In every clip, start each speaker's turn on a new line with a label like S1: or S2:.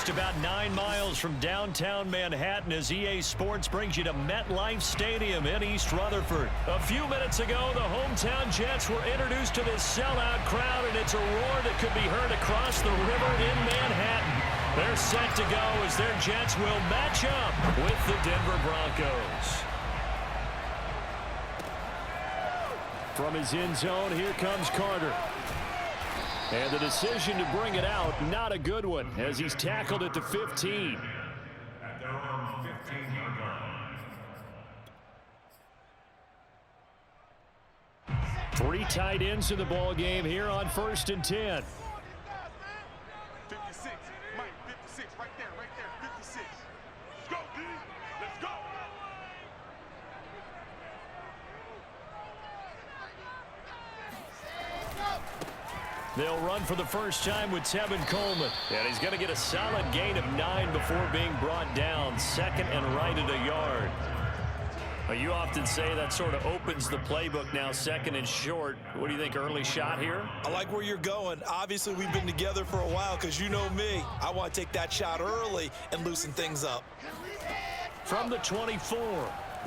S1: just about 9 miles from downtown Manhattan as EA Sports brings you to MetLife Stadium in East Rutherford. A few minutes ago, the hometown Jets were introduced to this sellout crowd, and it's a roar that could be heard across the river in Manhattan. They're set to go as their Jets will match up with the Denver Broncos. From his end zone, here comes Carter. And the decision to bring it out, not a good one, as he's tackled at the 15.
S2: At their own 15-yard line.
S1: 3 tight ends in the ball game here on 1st and 10.
S3: 56, Mike, 56, right there, 56. Let's go, D. Let's go.
S1: They'll run for the first time with Tevin Coleman. And he's going to get a solid gain of 9 before being brought down. Second and right at a yard. Well, you often say that sort of opens the playbook now, second and short. What do you think, early shot here?
S4: I like where you're going. Obviously, we've been together for a while because you know me. I want to take that shot early and loosen things up.
S1: From the 24,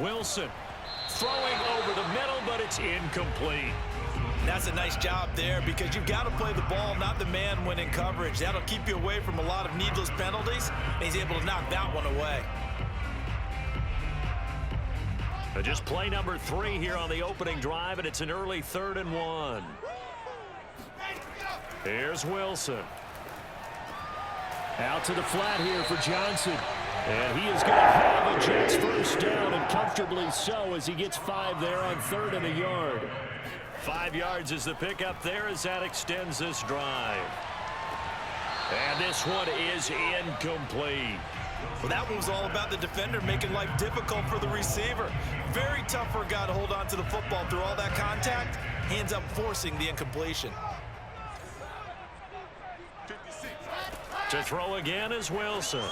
S1: Wilson throwing over the middle, but it's incomplete.
S4: That's a nice job there because you've got to play the ball, not the man when in coverage. That'll keep you away from a lot of needless penalties, and he's able to knock that one away.
S1: Just play number 3 here on the opening drive, and it's an early 3rd and 1. Here's Wilson. Out to the flat here for Johnson. And he is going to have a Jets first down, and comfortably so as he gets 5 there on 3rd and a yard. 5 yards is the pickup there as that extends this drive. And this one is incomplete.
S4: Well, that one was all about the defender making life difficult for the receiver. Very tough for a guy to hold on to the football through all that contact. He ends up forcing the incompletion.
S3: 56.
S1: To throw again is Wilson.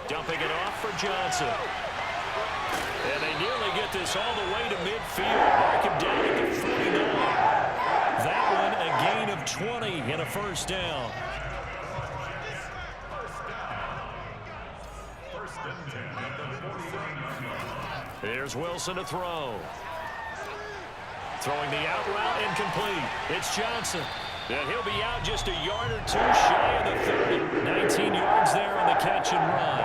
S1: Dumping it off for Johnson. And they nearly get this all the way to midfield. Mark him down at the 49. That one a gain of 20 and a first down.
S2: First and 10 at the 49-yard line.
S1: Here's Wilson to throw. Throwing the out route incomplete. It's Johnson. And he'll be out just a yard or 2 shy of the 30. 19 yards there on the catch and run.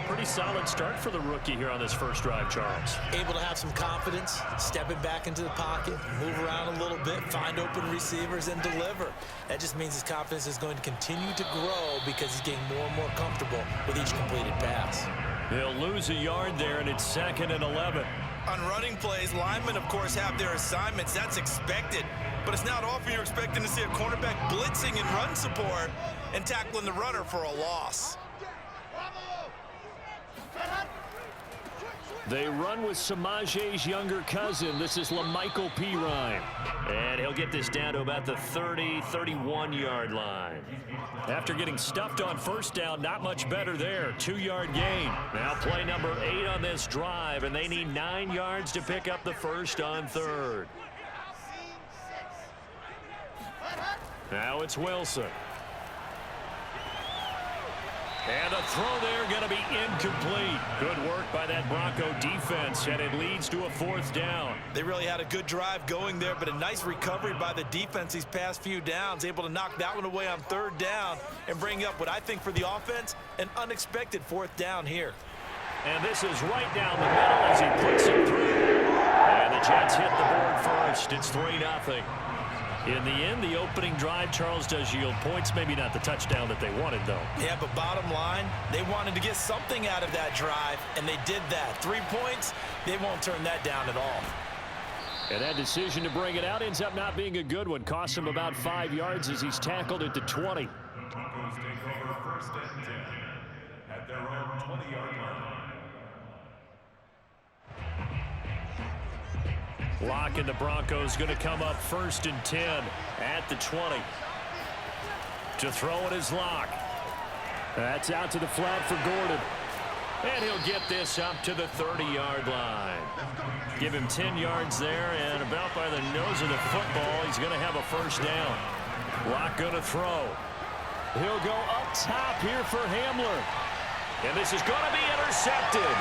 S1: Pretty solid start for the rookie here on this first drive, Charles.
S4: Able to have some confidence, stepping back into the pocket, move around a little bit, find open receivers, and deliver. That just means his confidence is going to continue to grow because he's getting more and more comfortable with each completed pass.
S1: He'll lose a yard there, and it's 2nd and 11.
S4: On running plays, linemen, of course, have their assignments. That's expected. But it's not often you're expecting to see a cornerback blitzing in run support and tackling the runner for a loss.
S1: They run with Samaje's younger cousin. This is LaMichael Pirine. And he'll get this down to about the 30, 31-yard line. After getting stuffed on first down, not much better there. 2-yard gain. Now play number 8 on this drive, and they need 9 yards to pick up the first on 3rd. Now it's Wilson. And a throw there going to be incomplete. Good work by that Bronco defense, and it leads to a 4th down.
S4: They really had a good drive going there, but a nice recovery by the defense these past few downs, able to knock that one away on 3rd down and bring up what I think for the offense, an unexpected 4th down here.
S1: And this is right down the middle as he puts it through. And the Jets hit the board first. It's 3-0. In the end, the opening drive, Charles, does yield points. Maybe not the touchdown that they wanted, though.
S4: Yeah, but bottom line, they wanted to get something out of that drive, and they did that. 3 points, they won't turn that down at all.
S1: And that decision to bring it out ends up not being a good one. Costs him about 5 yards as he's tackled at the 20.
S2: The Broncos take over 1st and 10 at their own 20-yard line.
S1: Lock and the Broncos going to come up 1st and 10 at the 20. To throw it is Lock. That's out to the flat for Gordon. And he'll get this up to the 30-yard line. Give him 10 yards there, and about by the nose of the football, he's going to have a first down. Lock going to throw. He'll go up top here for Hamler. And this is going to be intercepted.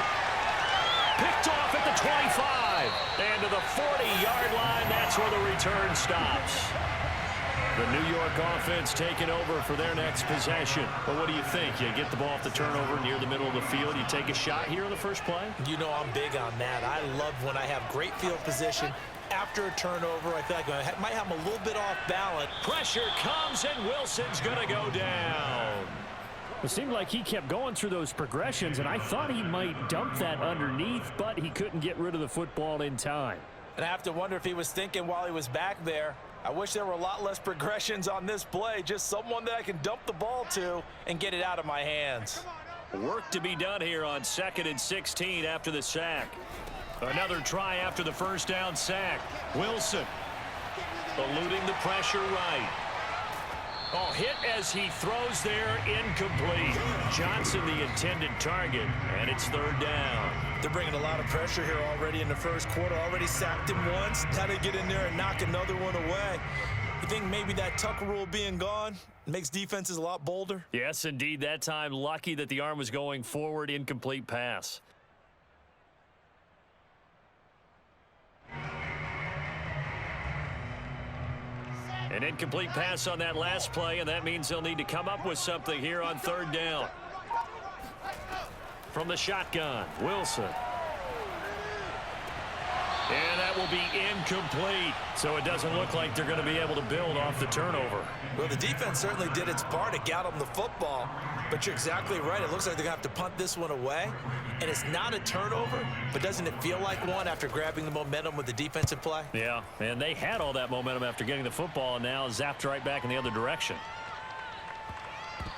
S1: Picked off at the 25. And to the 40-yard line, that's where the return stops. The New York offense taking over for their next possession. But what do you think? You get the ball off the turnover near the middle of the field. You take a shot here on the first play?
S4: You know I'm big on that. I love when I have great field position. After a turnover, I feel like I might have them a little bit off balance.
S1: Pressure comes, and Wilson's going to go down.
S5: It seemed like he kept going through those progressions, and I thought he might dump that underneath, but he couldn't get rid of the football in time.
S4: And I have to wonder if he was thinking while he was back there, I wish there were a lot less progressions on this play, just someone that I can dump the ball to and get it out of my hands.
S1: Work to be done here on 2nd and 16 after the sack. Another try after the first down sack. Wilson eluding the pressure right. Oh, hit as he throws there, incomplete. Johnson the intended target, and it's 3rd down.
S4: They're bringing a lot of pressure here already in the first quarter. Already sacked him once. Got to get in there and knock another one away. You think maybe that Tucker rule being gone makes defenses a lot bolder?
S1: Yes, indeed. That time, lucky that the arm was going forward. Incomplete pass. An incomplete pass on that last play, and that means they'll need to come up with something here on 3rd down. From the shotgun, Wilson. And that will be incomplete. So it doesn't look like they're going to be able to build off the turnover.
S4: Well, the defense certainly did its part to get them the football. But you're exactly right. It looks like they're going to have to punt this one away. And it's not a turnover, but doesn't it feel like one after grabbing the momentum with the defensive play?
S1: Yeah, and they had all that momentum after getting the football, and now zapped right back in the other direction.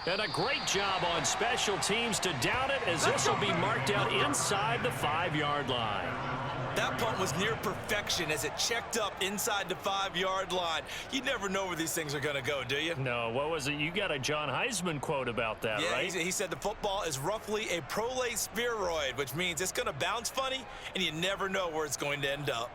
S1: And a great job on special teams to down it, as this will be marked out inside the 5-yard line.
S4: That punt was near perfection as it checked up inside the 5-yard line. You never know where these things are going to go, do you?
S1: No, what was it? You got a John Heisman quote about that,
S4: yeah,
S1: right?
S4: He said the football is roughly a prolate spheroid, which means it's going to bounce funny, and you never know where it's going to end up.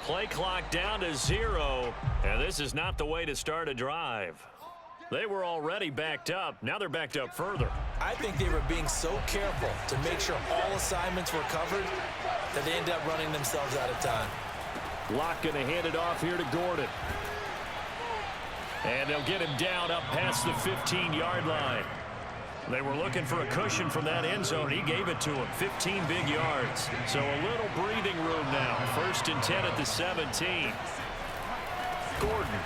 S1: Play clock down to 0, and this is not the way to start a drive. They were already backed up. Now they're backed up further.
S4: I think they were being so careful to make sure all assignments were covered that they ended up running themselves out of time.
S1: Locke going to hand it off here to Gordon. And they'll get him down up past the 15-yard line. They were looking for a cushion from that end zone. He gave it to him. 15 big yards. So a little breathing room now. 1st and 10 at the 17. Gordon.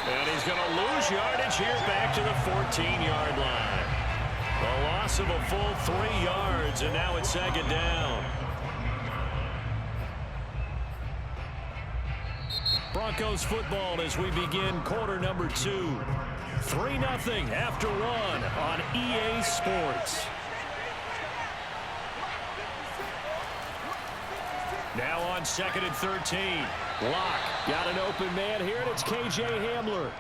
S1: And he's going to lose yardage here back to the 14-yard line. A loss of a full 3 yards, and now it's 2nd down. Broncos football as we begin quarter number 2. 3-0 after 1 on EA Sports. Now on 2nd and 13. Locke got an open man here, and it's KJ Hamler.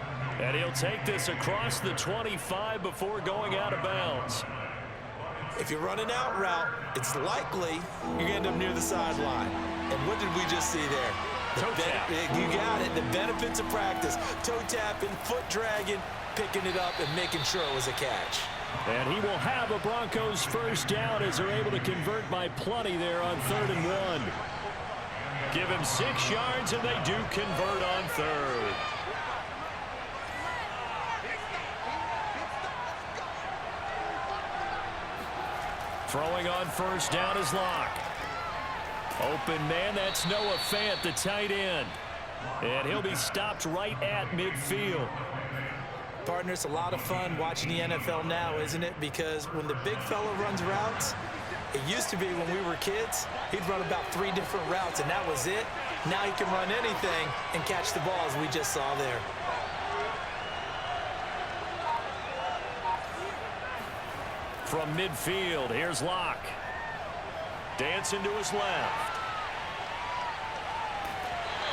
S1: And he'll take this across the 25 before going out of bounds.
S4: If you're running out route, it's likely you're going to end up near the sideline. And what did we just see there?
S1: Toe tap.
S4: You got it. The benefits of practice. Toe tapping, foot dragging, picking it up, and making sure it was a catch.
S1: And he will have a Broncos first down as they're able to convert by plenty there on 3rd and 1. Give him 6 yards, and they do convert on 3rd. Throwing on first down is Locke. Open man, that's Noah Fant, the tight end. And he'll be stopped right at midfield.
S4: Partner, it's a lot of fun watching the NFL now, isn't it? Because when the big fella runs routes, it used to be when we were kids, he'd run about 3 different routes, and that was it. Now he can run anything and catch the ball, as we just saw there.
S1: From midfield, here's Locke. Dancing to his left.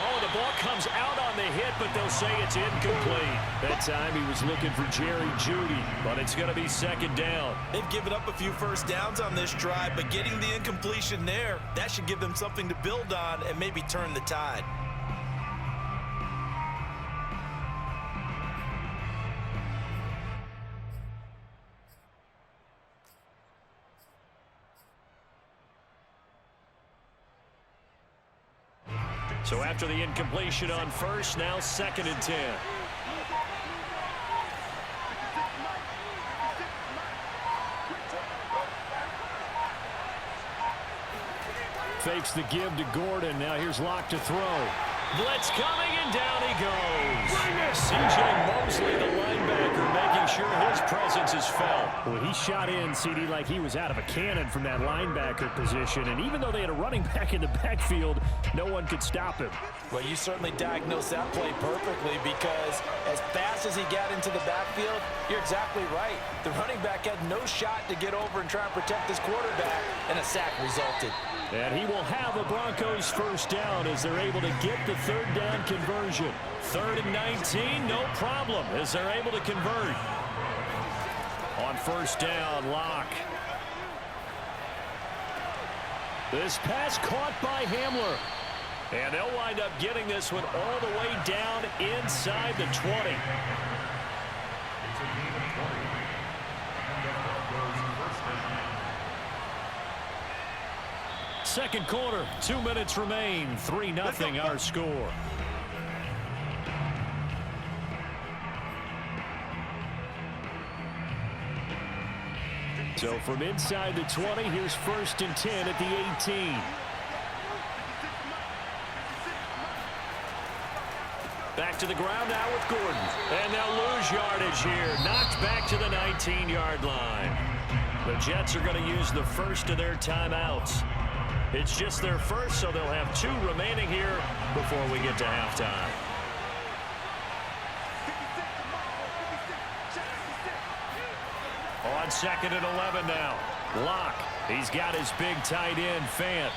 S1: Oh, the ball comes out on the hit, but they'll say it's incomplete. That time he was looking for Jerry Jeudy, but it's going to be second down.
S4: They've given up a few first downs on this drive, but getting the incompletion there, that should give them something to build on and maybe turn the tide.
S1: So after the incompletion on first, now second and 10. Fakes the give to Gordon. Now here's Locke to throw. Blitz coming, and down he goes. C.J. Mosley, the linebacker, making sure his presence is felt.
S5: Well, he shot in, CD, like he was out of a cannon from that linebacker position. And even though they had a running back in the backfield, no one could stop him.
S4: Well, you certainly diagnosed that play perfectly, because as fast as he got into the backfield, you're exactly right. The running back had no shot to get over and try and protect his quarterback, and a sack resulted.
S1: And he will have the Broncos first down as they're able to get the third down conversion. 3rd and 19, no problem as they're able to convert. On first down, Locke. This pass caught by Hamler. And they'll wind up getting this one all the way down inside the 20. Second quarter, 2 minutes remain. 3-0 our score. So from inside the 20, here's 1st and 10 at the 18. Back to the ground now with Gordon. And they'll lose yardage here. Knocked back to the 19-yard line. The Jets are going to use the first of their timeouts. It's just their first, so they'll have 2 remaining here before we get to halftime. On 2nd and 11 now. Locke. He's got his big tight end, Fant.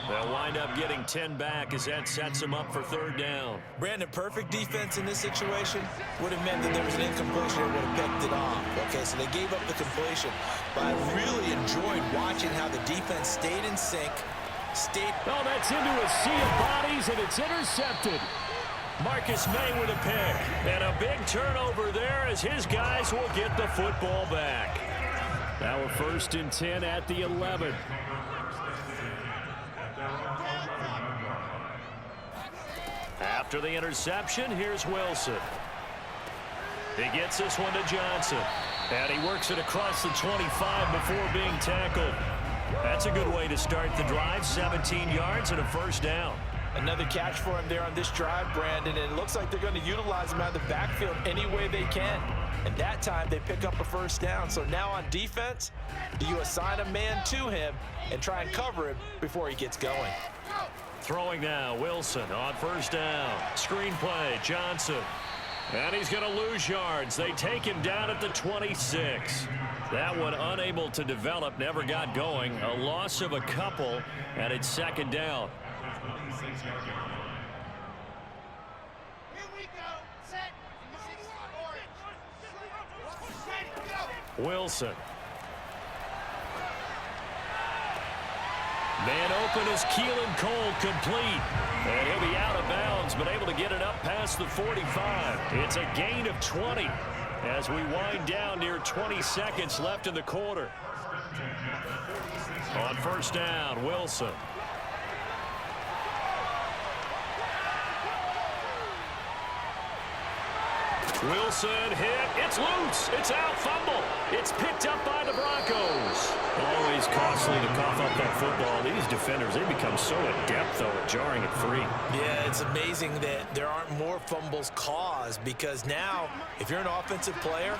S1: They'll wind up getting 10 back as that sets him up for 3rd down.
S4: Brandon, perfect defense in this situation would have meant that there was an incompletion that would have picked it off. Okay, so they gave up the completion. But I really enjoyed watching how the defense stayed in sync.
S1: Oh, that's into a sea of bodies, and it's intercepted. Marcus May with a pick. And a big turnover there as his guys will get the football back. Now we're 1st and 10 at the 11. After the interception, here's Wilson. He gets this one to Johnson. And he works it across the 25 before being tackled. That's a good way to start the drive. 17 yards and a 1st down.
S4: Another catch for him there on this drive, Brandon, and it looks like they're going to utilize him out of the backfield any way they can. And that time they pick up a 1st down. So now on defense, do you assign a man to him and try and cover him before he gets going?
S1: Throwing now, Wilson on 1st down. Screen play, Johnson. And he's going to lose yards. They take him down at the 26. That one unable to develop, never got going. A loss of a couple, and it's 2nd down. Wilson. Man open is Keelan Cole, complete. And he'll be out of bounds, but able to get it up past the 45. It's a gain of 20 as we wind down near 20 seconds left in the quarter. On 1st down, Wilson. Wilson hit. It's loose. It's out. Fumble. It's picked up by the Broncos. Always costly to cough up that football. These defenders, they become so adept, though, at jarring it free.
S4: Yeah, it's amazing that there aren't more fumbles caused, because now, if you're an offensive player,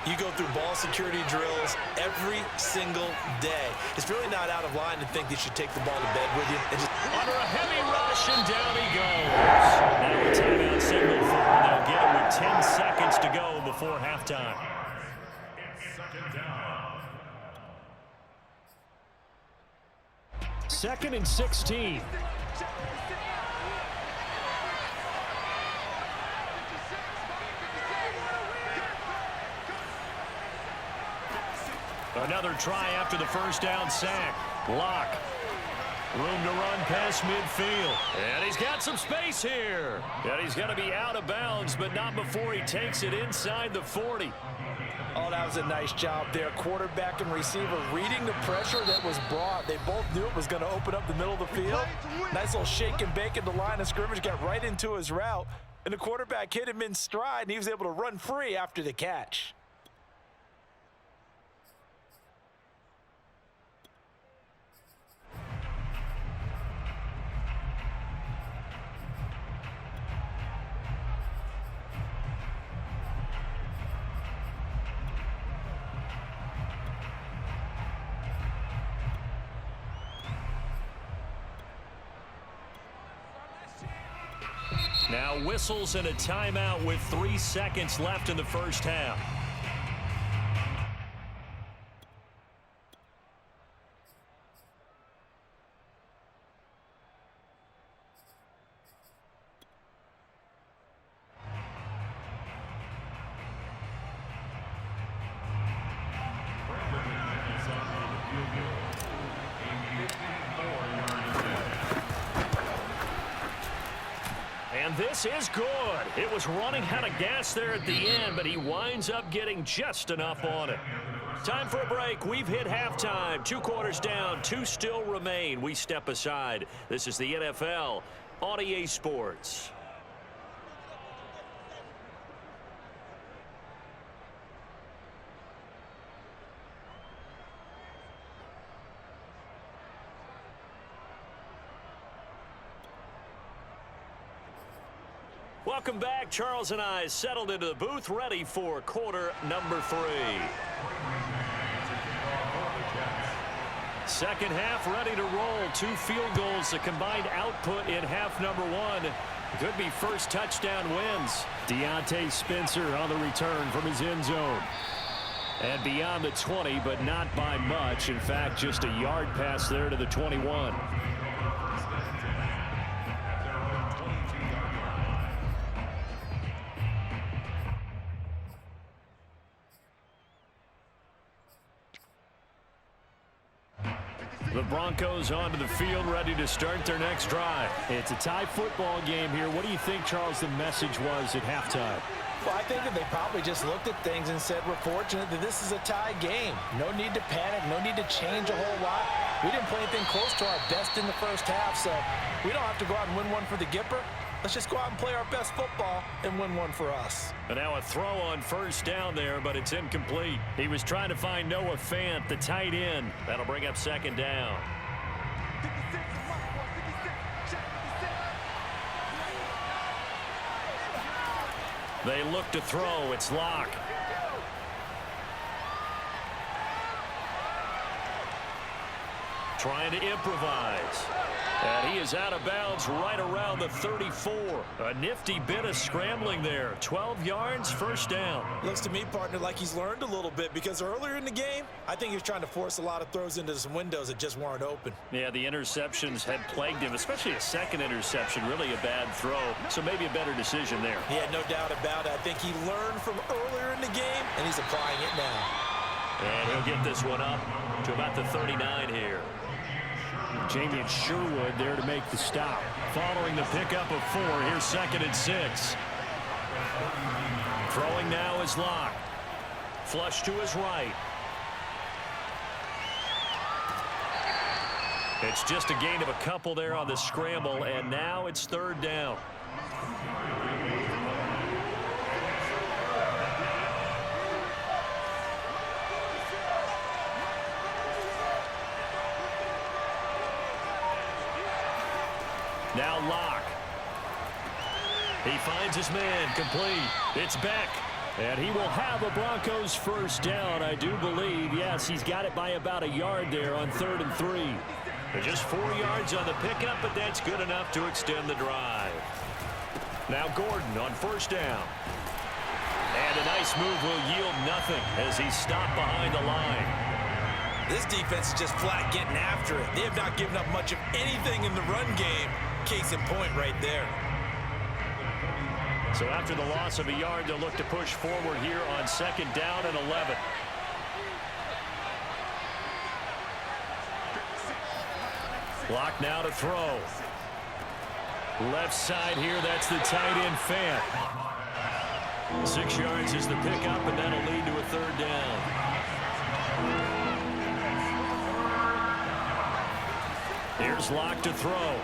S4: you go through ball security drills every single day. It's really not out of line to think that you should take the ball to bed with you. And just
S1: under a heavy rush, and down he goes. Now a timeout signal for him. They'll get him with 10 seconds to go before halftime. Second and 16. Another try after the first down sack. Lock. Room to run past midfield. And he's got some space here. And he's going to be out of bounds, but not before he takes it inside the 40.
S4: Oh, that was a nice job there. Quarterback and receiver reading the pressure that was brought. They both knew it was going to open up the middle of the field. Nice little shake and bake at the line of scrimmage. Got right into his route. And the quarterback hit him in stride, and he was able to run free after the catch.
S1: Now whistles and a timeout with 3 seconds left in the first half. And this is good. It was running out of gas there at the end, but he winds up getting just enough on it. Time for a break. We've hit halftime. 2 quarters down, 2 still remain. We step aside. This is the NFL on EA Sports. Welcome back. Charles and I settled into the booth, ready for quarter number 3. Second half ready to roll. 2 field goals, the combined output in half number 1. Could be first touchdown wins. Deontay Spencer on the return from his end zone. And beyond the 20, but not by much. In fact, just a yard pass there to the 21. The Broncos onto the field, ready to start their next drive.
S5: It's a tie football game here. What do you think, Charles, the message was at halftime?
S4: Well, I think that they probably just looked at things and said, we're fortunate that this is a tie game. No need to panic, no need to change a whole lot. We didn't play anything close to our best in the first half, so we don't have to go out and win one for the Gipper. Let's just go out and play our best football and win one for us.
S1: And now a throw on first down there, but it's incomplete. He was trying to find Noah Fant, the tight end. That'll bring up second down. They look to throw. It's Lock. Trying to improvise. And he is out of bounds right around the 34. A nifty bit of scrambling there. 12 yards, first down.
S4: Looks to me, partner, like he's learned a little bit, because earlier in the game, I think he was trying to force a lot of throws into some windows that just weren't open.
S1: Yeah, the interceptions had plagued him, especially a second interception, really a bad throw. So maybe a better decision there.
S4: Yeah, no doubt about it. I think he learned from earlier in the game, and he's applying it now.
S1: And he'll get this one up to about the 39 here.
S5: Jamie Sherwood there to make the stop.
S1: Following the pickup of 4, here's 2nd and 6. Throwing now is Lock. Flush to his right. It's just a gain of a couple there on the scramble, and now it's 3rd down. Now Lock. He finds his man, complete. It's Beck. And he will have a Broncos first down, I do believe. Yes, he's got it by about a yard there on 3rd and 3. Just 4 yards on the pickup, but that's good enough to extend the drive. Now Gordon on first down. And a nice move will yield nothing as he's stopped behind the line.
S4: This defense is just flat getting after it. They have not given up much of anything in the run game. Case in point right there.
S1: So after the loss of a yard, they'll look to push forward here on 2nd down and 11. Lock now to throw. Left side here, that's the tight end Fant. 6 yards is the pickup, and that'll lead to a third down. Here's Lock to throw.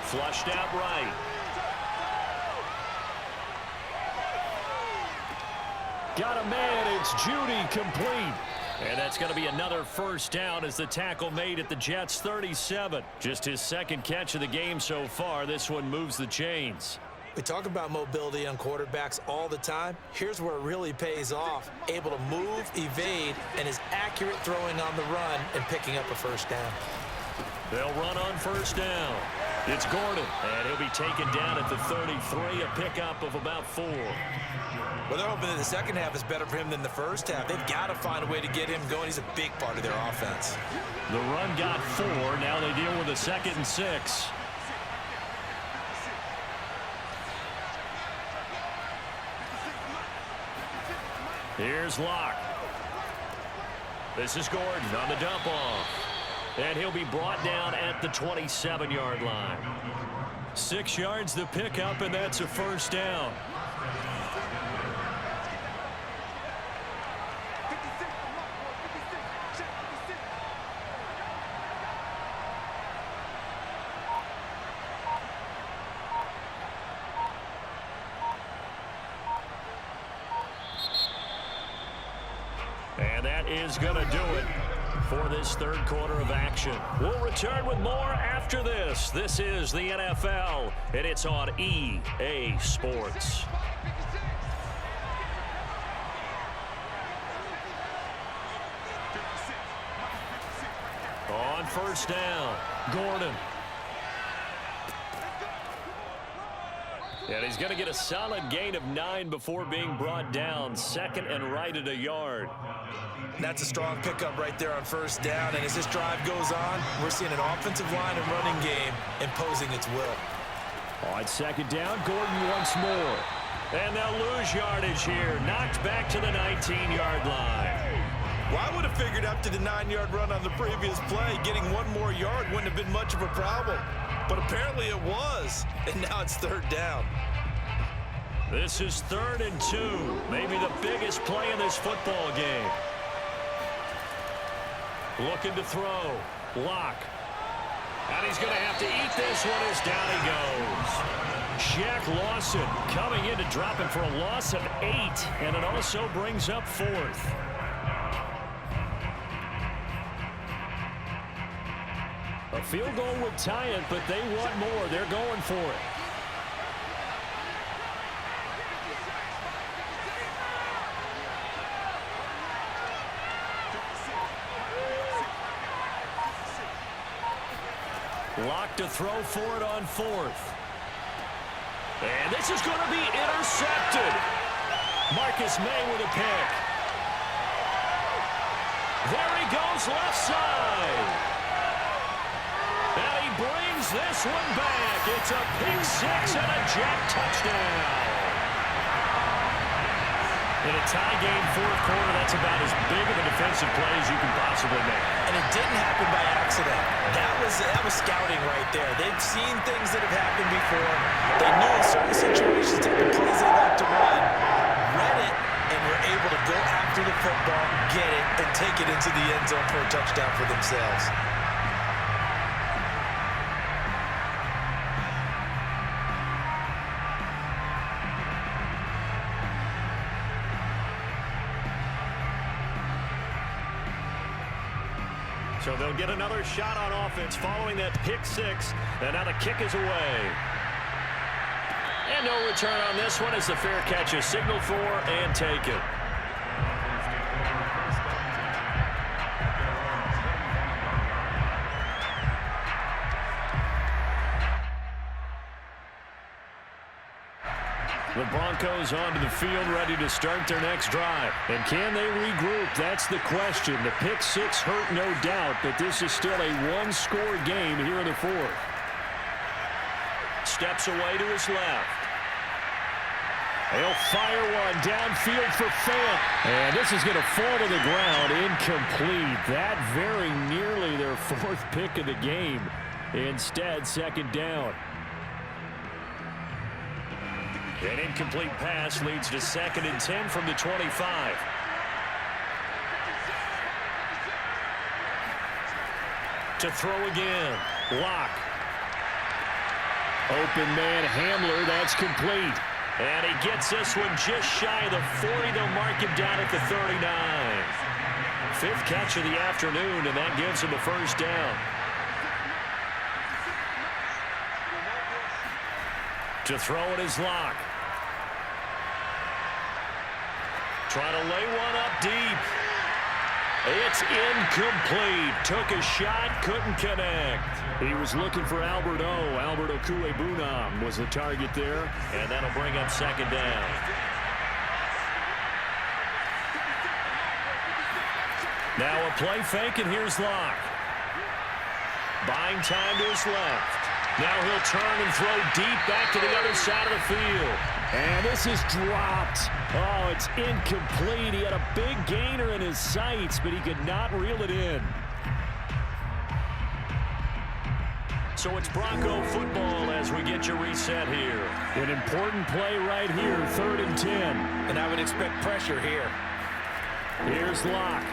S1: Flushed out right. Got a man, it's Judy, complete. And that's going to be another first down as the tackle made at the Jets' 37. Just his second catch of the game so far. This one moves the chains.
S4: We talk about mobility on quarterbacks all the time. Here's where it really pays off. Able to move, evade, and is accurate throwing on the run and picking up a first down.
S1: They'll run on first down. It's Gordon, and he'll be taken down at the 33, a pickup of about 4.
S4: Well, they're hoping that the second half is better for him than the first half. They've got to find a way to get him going. He's a big part of their offense.
S1: The run got 4. Now they deal with a 2nd and 6. Here's Locke. This is Gordon on the dump off. And he'll be brought down at the 27-yard line. 6 yards the pickup, and that's a first down. And that is going to do it for this third quarter of action. We'll return with more after this. This is the NFL, and it's on EA Sports. On first down, Gordon. And he's going to get a solid gain of 9 before being brought down. 2nd and right at a yard.
S4: That's a strong pickup right there on first down. And as this drive goes on, we're seeing an offensive line and running game imposing its will.
S1: On 2nd down, Gordon once more. And they'll lose yardage here. Knocked back to the 19-yard line.
S4: Well, I would have figured after the 9-yard run on the previous play, getting 1 more yard wouldn't have been much of a problem. But apparently it was, and now it's 3rd down.
S1: This is 3rd and 2, maybe the biggest play in this football game. Looking to throw, Locke. And he's going to have to eat this one as down he goes. Shaq Lawson coming in to drop him for a loss of 8, and it also brings up 4th. A field goal would tie it, but they want more. They're going for it. Locked to throw for it on 4th. And this is going to be intercepted. Marcus May with a pick. There he goes left side. And he brings this one back. It's a pick 6 and a Jet touchdown. In a tie game, 4th quarter, that's about as big of a defensive play as you can possibly make. And it didn't happen by accident. That was scouting right there. They've seen things that have happened before. They knew in certain situations, type of plays they like to run, read it, and were able to go after the football, get it, and take it into the end zone for a touchdown for themselves. So they'll get another shot on offense following that pick 6. And now the kick is away. And no return on this one as the fair catch is signaled for and taken. The Broncos onto the field, ready to start their next drive. And can they regroup? That's the question. The pick 6 hurt, no doubt, but this is still a one-score game here in the 4th. Steps away to his left. They'll fire one downfield for Fant. And this is going to fall to the ground, incomplete. That very nearly their 4th pick of the game.
S5: Instead, second down.
S1: An incomplete pass leads to 2nd and 10 from the 25. To throw again. Lock. Open man Hamler. That's complete. And he gets this one just shy of the 40. They'll mark him down at the 39. 5th catch of the afternoon, and that gives him a first down. To throw it is Lock. Trying to lay one up deep. It's incomplete. Took a shot, couldn't connect.
S5: He was looking for Albert O. Albert Okuebunam was the target there.
S1: And that'll bring up 2nd down. Now a play fake, and here's Lock. Buying time to his left. Now he'll turn and throw deep back to the other side of the field.
S5: And this is dropped. Oh, it's incomplete. He had a big gainer in his sights, but he could not reel it in.
S1: So it's Bronco football as we get you reset here.
S5: An important play right here, 3rd and 10.
S4: And I would expect pressure here.
S5: Here's Lock.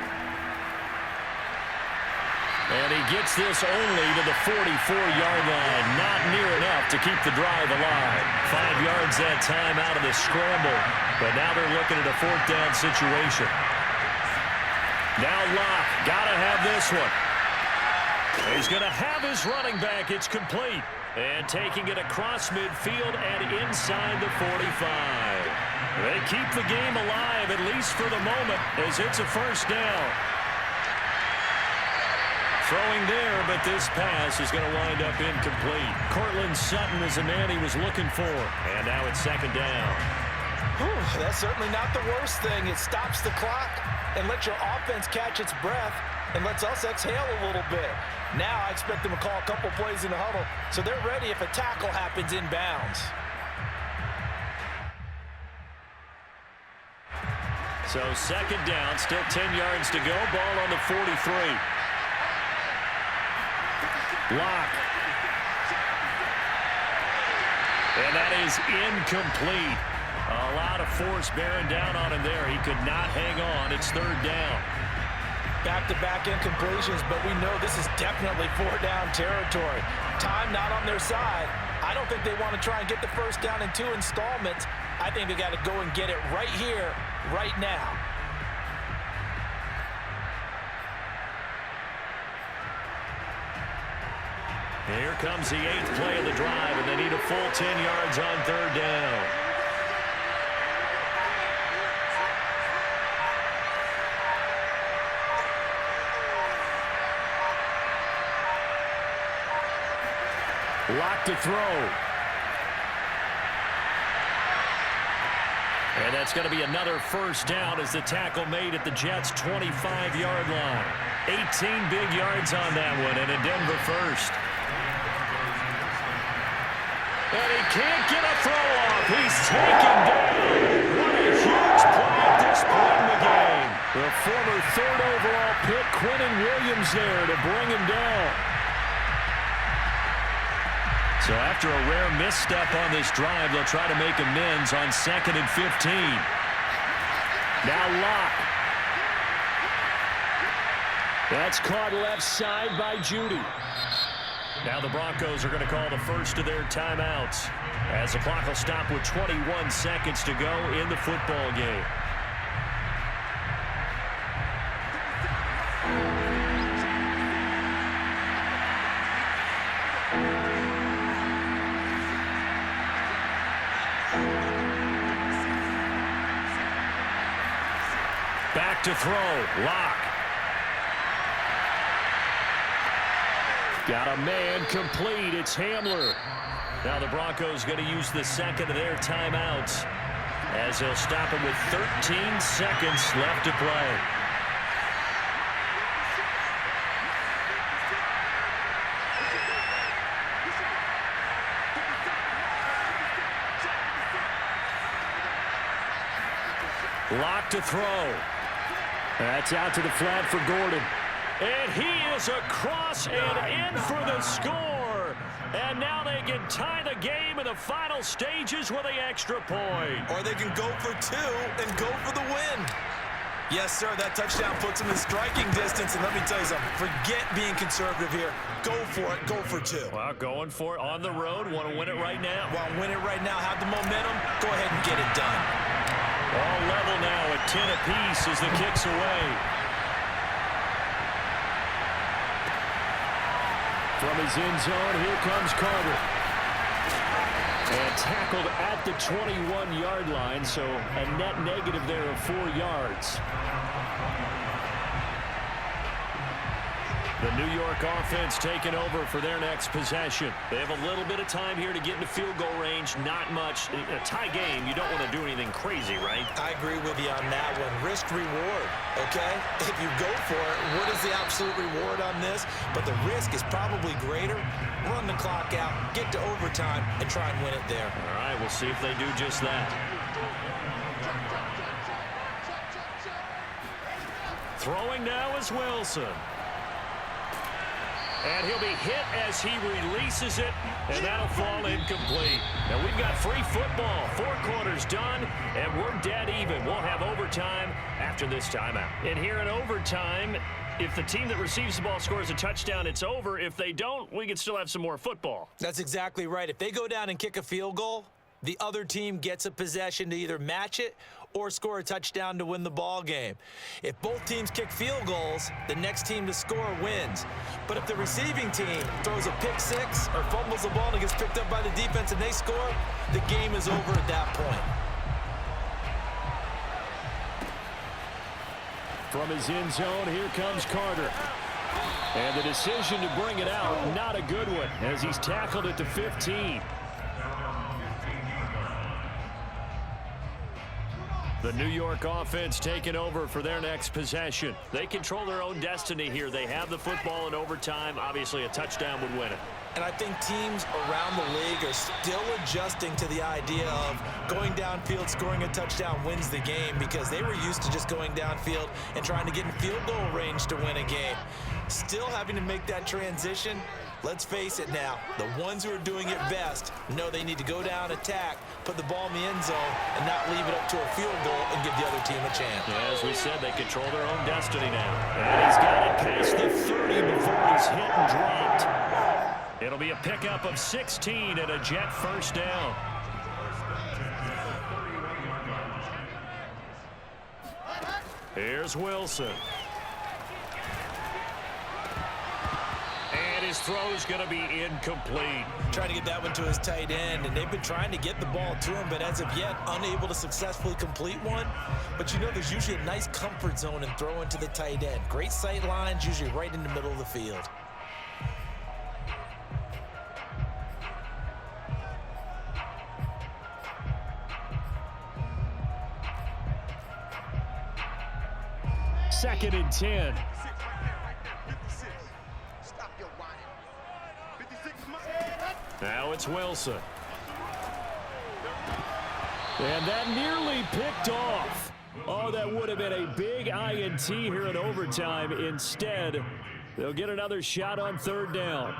S1: And he gets this only to the 44-yard line. Not near enough to keep the drive alive. 5 yards that time out of the scramble. But now they're looking at a 4th down situation. Now Lock. Got to have this one. He's going to have his running back. It's complete. And taking it across midfield and inside the 45. They keep the game alive, at least for the moment, as it's a first down. Throwing there, but this pass is going to wind up incomplete. Cortland Sutton is the man he was looking for. And now it's 2nd down.
S4: Whew, that's certainly not the worst thing. It stops the clock and lets your offense catch its breath and lets us exhale a little bit. Now I expect them to call a couple plays in the huddle so they're ready if a tackle happens inbounds.
S1: So 2nd down, still 10 yards to go. Ball on the 43. Lock. And that is incomplete. A lot of force bearing down on him there. He could not hang on. It's 3rd down.
S4: Back-to-back incompletions, but we know this is definitely 4-down territory. Time not on their side. I don't think they want to try and get the first down in 2 installments. I think they got to go and get it right here, right now.
S1: Here comes the 8th play of the drive, and they need a full 10 yards on 3rd down.
S5: Lock to throw.
S1: And that's going to be another first down as the tackle made at the Jets' 25-yard line. 18 big yards on that one, and a Denver first. And he can't get a throw off. He's taken down. What a huge play at this point in the game.
S5: The former 3rd overall pick, Quinnen Williams, there to bring him down.
S1: So after a rare misstep on this drive, they'll try to make amends on 2nd and 15.
S5: Now Lock. That's caught left side by Judy.
S1: Now the Broncos are going to call the first of their timeouts as the clock will stop with 21 seconds to go in the football game. Back to throw. Lock.
S5: Got a man complete. It's Hamler.
S1: Now the Broncos going to use the second of their timeouts as they'll stop it with 13 seconds left to play. Lock to throw.
S5: That's out to the flat for Gordon.
S1: And he is across and in for the score. And now they can tie the game in the final stages with the extra point.
S4: Or they can go for two and go for the win. Yes, sir, that touchdown puts them in striking distance. And let me tell you something, forget being conservative here. Go for it, go for two.
S1: Well, going for it on the road. Want to win it right now.
S4: Want to win it right now, have the momentum, go ahead and get it done.
S1: All level now at 10 apiece as the kick's away. From his end zone, here comes Carter. And tackled at the 21-yard line, so a net negative there of 4 yards. The New York offense taking over for their next possession. They have a little bit of time here to get into field goal range. Not much. In a tie game, you don't want to do anything crazy, right?
S4: I agree with you on that one. Risk-reward, okay? If you go for it, what is the absolute reward on this? But the risk is probably greater. Run the clock out, get to overtime, and try and win it there.
S1: All right, we'll see if they do just that. Throwing now is Wilson. And he'll be hit as he releases it, and that'll fall incomplete. Now we've got free football. 4 quarters done, and we're dead even. We'll have overtime after this timeout. And here in overtime, if the team that receives the ball scores a touchdown, it's over. If they don't, we can still have some more football.
S4: That's exactly right. If they go down and kick a field goal, the other team gets a possession to either match it or score a touchdown to win the ball game. If both teams kick field goals, the next team to score wins. But if the receiving team throws a pick six or fumbles the ball and it gets picked up by the defense and they score, the game is over at that point.
S1: From his end zone, here comes Carter. And the decision to bring it out, not a good one, as he's tackled at the 15. The New York offense taking over for their next possession. They control their own destiny here. They have the football in overtime. Obviously, a touchdown would win it.
S4: And I think teams around the league are still adjusting to the idea of going downfield, scoring a touchdown wins the game, because they were used to just going downfield and trying to get in field goal range to win a game. Still having to make that transition. Let's face it now, the ones who are doing it best know they need to go down, attack, put the ball in the end zone, and not leave it up to a field goal and give the other team a chance.
S1: Yeah, as we said, they control their own destiny now. And he's got it past the 30 before he's hit and dropped. It'll be a pickup of 16 and a Jet first down. Here's Wilson. And his throw's going to be incomplete.
S4: Trying to get that one to his tight end, and they've been trying to get the ball to him, but as of yet, unable to successfully complete one. But you know, there's usually a nice comfort zone in throwing to the tight end. Great sight lines, usually right in the middle of the field.
S1: Second and 10. Now it's Wilson. And that nearly picked off. Oh, that would have been a big INT here in overtime. Instead, they'll get another shot on third down.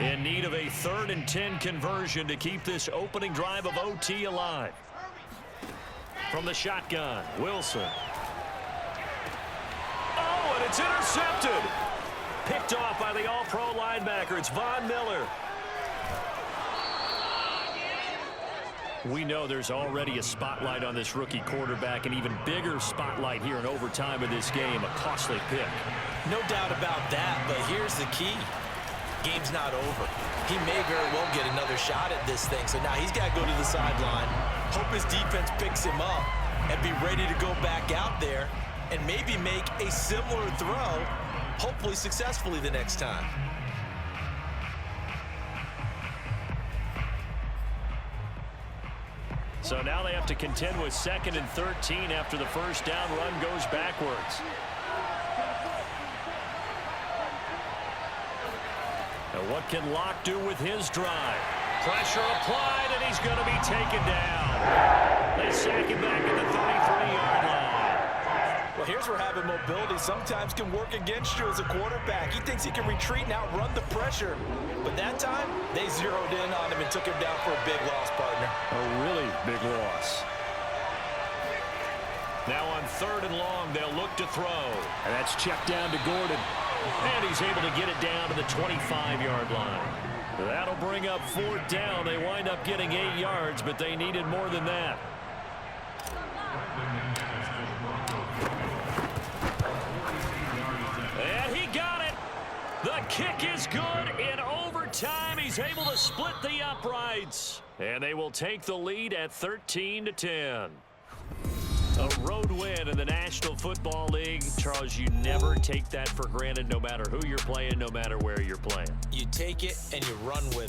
S1: In need of a 3rd and 10 conversion to keep this opening drive of OT alive. From the shotgun, Wilson. Oh, and it's intercepted. Picked off by the all-pro linebacker. It's Von Miller. We know there's already a spotlight on this rookie quarterback, an even bigger spotlight here in overtime of this game, a costly pick.
S4: No doubt about that, but here's the key. Game's not over. He may very well get another shot at this thing, so now he's got to go to the sideline, hope his defense picks him up, and be ready to go back out there and maybe make a similar throw, hopefully successfully the next time.
S1: So now they have to contend with 2nd and 13 after the first down run goes backwards. Now what can Locke do with his drive? Pressure applied, and he's going to be taken down. They sack him back at the 33-yard line.
S4: Well, here's where having mobility sometimes can work against you as a quarterback. He thinks he can retreat and outrun the pressure. But that time, they zeroed in on him and took him down for a big loss, partner.
S5: A really big loss.
S1: Now on 3rd and long, they'll look to throw.
S5: And that's checked down to Gordon.
S1: And he's able to get it down to the 25-yard line. That'll bring up 4th down. They wind up getting 8 yards, but they needed more than that. And he got it. The kick is good. In overtime, he's able to split the uprights. And they will take the lead at 13-10. A road win in the National Football League. Charles, you never take that for granted, no matter who you're playing, no matter where you're playing.
S4: You take it and you run with